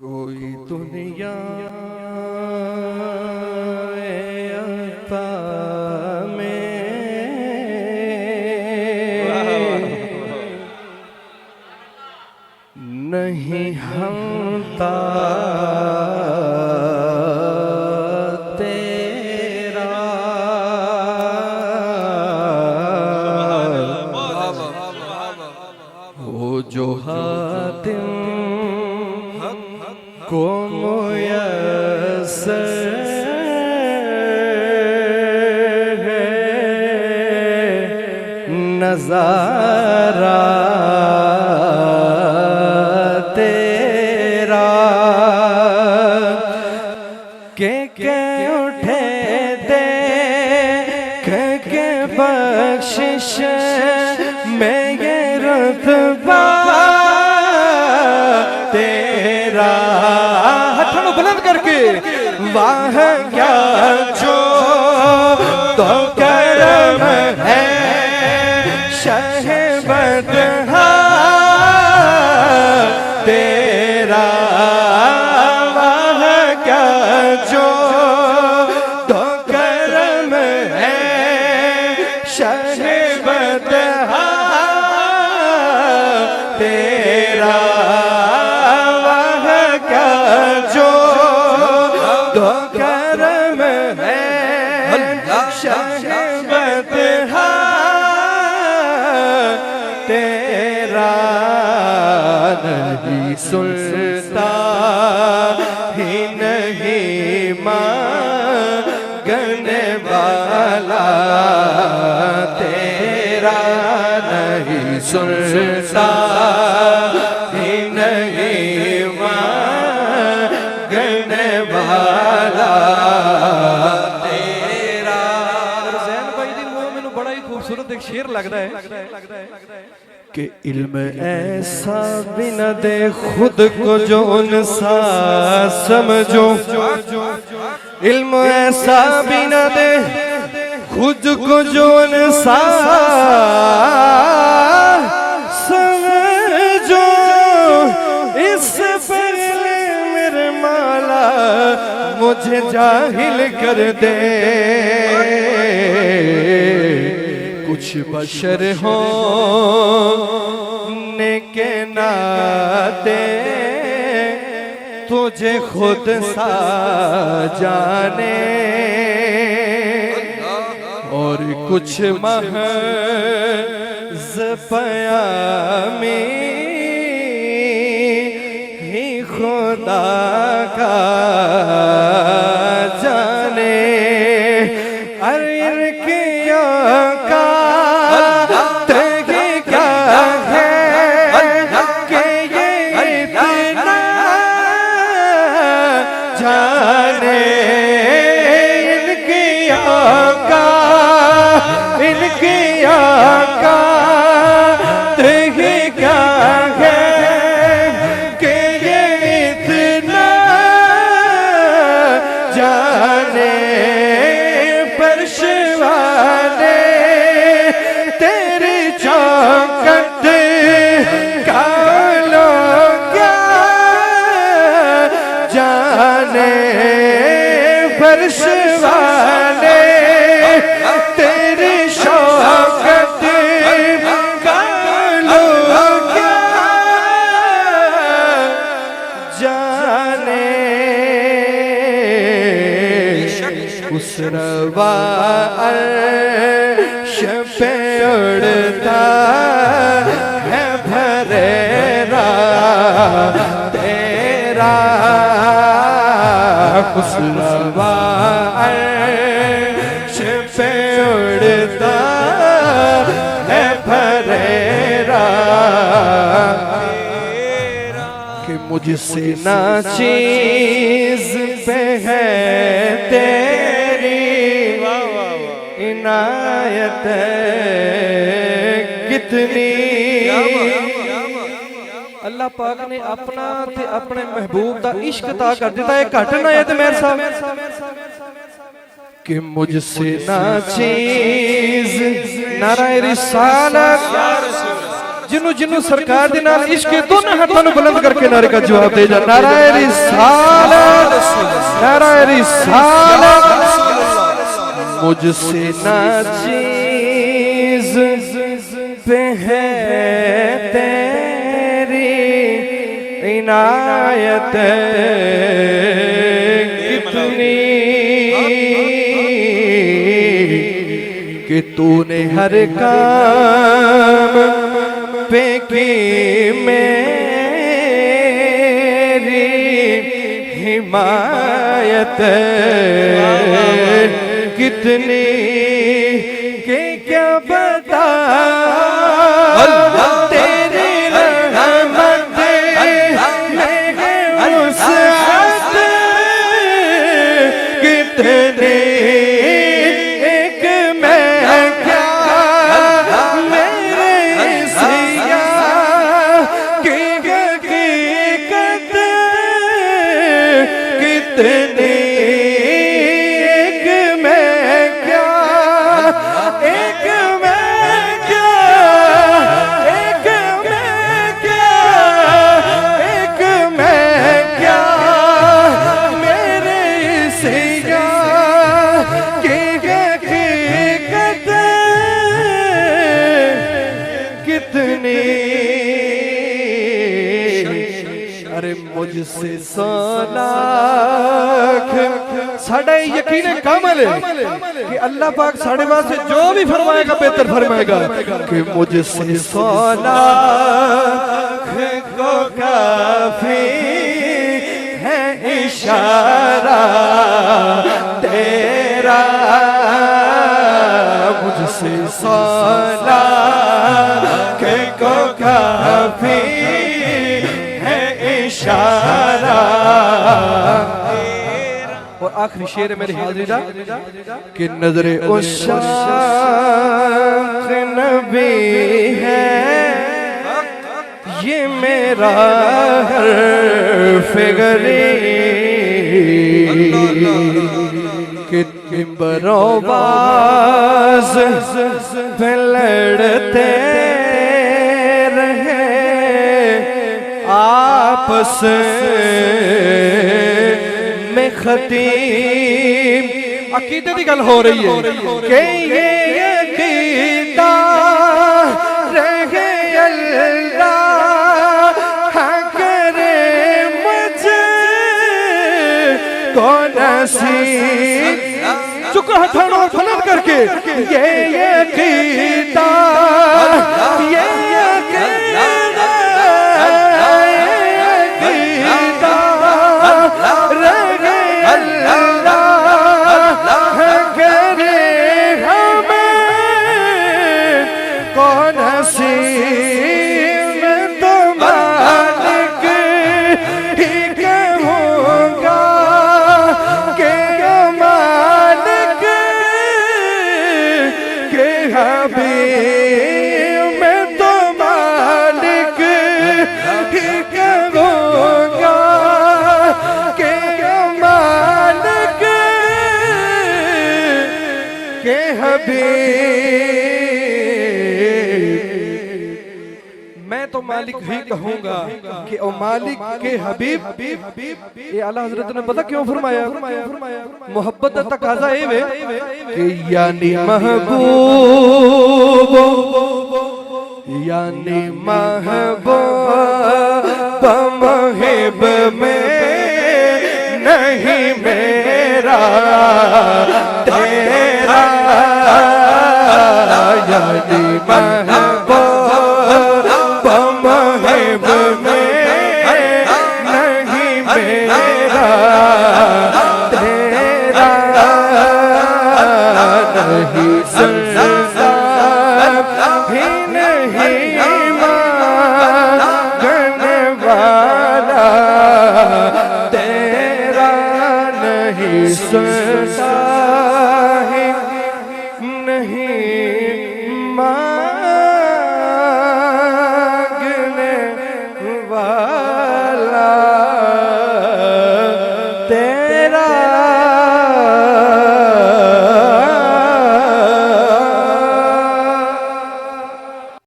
कोई दुनिया में नहीं हमता तेरा वो जो हातिम को मुयस्सर है नज़ारा तेरा के उठे देख के बख्शिश में ये रुतबा तेरा हथों बुलंद करके वाह क्या जो तो करम है शहबदहा तेरा वाह क्या जो तो करम है शहबदहा तेरा तेरा नहीं सुनता ही नहीं मांगने वाला तेरा नहीं सुनता ही नहीं मांगने वाला तेरा। ज़ैन भाई दी मुँह मैनू बड़ा ही खूबसूरत एक शेर लगता है कि इल्म ऐसा भी न दे खुद को जो उनसा समझो, इल्म ऐसा भी न दे खुद को जो उनसा समझो, इस पर मेरे माला मुझे जाहिल कर दे। कुछ बशर होने के नाते तुझे खुद सा जाने और कुछ महज़ पयामी ही खुदा का जाने। अरे इनकी जाने इनकी औकात ही क्या है कि ये इतना जाने। परशवाने तेरी चौकट का लोग क्या जाने। परशवाने तेरी शौकत का लोग क्या जाने। उस रवा अर्श पे उड़ता है भरेरा तेरा। उस रवा अर्श पे उड़ता है भरेरा कि मुझसे ना चीज पे है तेरी इनायत कितनी। अल्लाह पाक ने अपना ते अपने महबूब दा इश्क ता कर दिता है। घट ना है ते मेरे साहब कि मुझसे ना चीज नाराए रिसालत जिन्हों जिन्हों सरकार दे नाल इश्क है दोनों हाथों को बुलंद करके नारे का जवाब दे जा। नाराए रिसालत, नाराए रिसालत। मुझसे ना चीज पे है तेरी इनायत कितनी कि तूने हर काम पे की मेरी हिमायत कितनी के क्या बता तेरी रहमत में वुसअत कितनी एक मैं क्या मेरे सिया की हकीकत कितनी मुझसे 100 लाख साढ़े यकीन कामल है कि अल्लाह पाक साढ़े वास्ते जो भी फरमाएगा बेहतर फरमाएगा कि मुझसे 100 लाख को काफी है इशारा तेरा मुझसे 100 लाख को काफी और आखिरी शेर है मेरी हाजिरी दा कि नजरे उस शाख नबी है ये मेरा फिगरी कि बरोबाज पे लड़ते रहे आपस में खतीब अकीदे की गल हो रही है कि ये अकीदा रहे अल्लाह करे मुझे को नसीब चुका हथाना और बुलंद करके ये अकीदा ये मैं तो मालिक ही कहूंगा कि ओ मालिक के हबीब ये आला हजरत ने पता क्यों फरमाया मोहब्बत का तकाजा है वे कि यानी महबूब यानी महबूब मुहिब में नहीं मेरा तेरा यानी महबूब मुहिब में नहीं मेरा